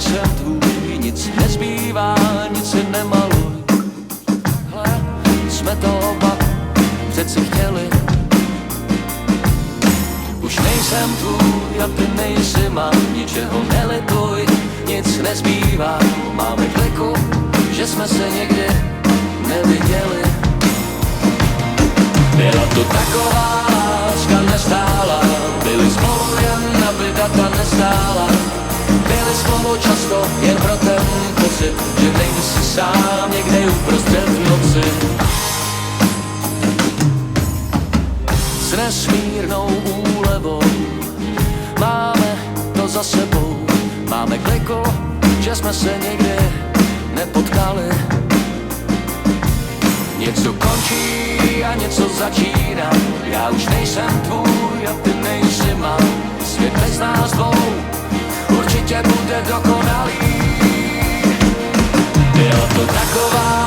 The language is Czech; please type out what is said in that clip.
nejsem tvůj, nic nezbývá, nic si nemaluj. Hle, jsme to oba přeci chtěli. Už nejsem tvůj a ty nejsi má, ničeho nelituj, nic nezbývá. Máme kliku, že jsme se někdy neviděli. Byla to taková láska nestála, byli spolu jen aby data nestála. Byli spolu často jen pro ten pocit, že nejsi sám někde uprostřed noci. S nesmírnou úlevou máme to za sebou. Máme kliku, že jsme se nikdy nepotkali. Něco končí a něco začíná. Já už nejsem tvůj a ty nejsi má. Svět bez nás dvou určitě bude dokonalý. Byla to taková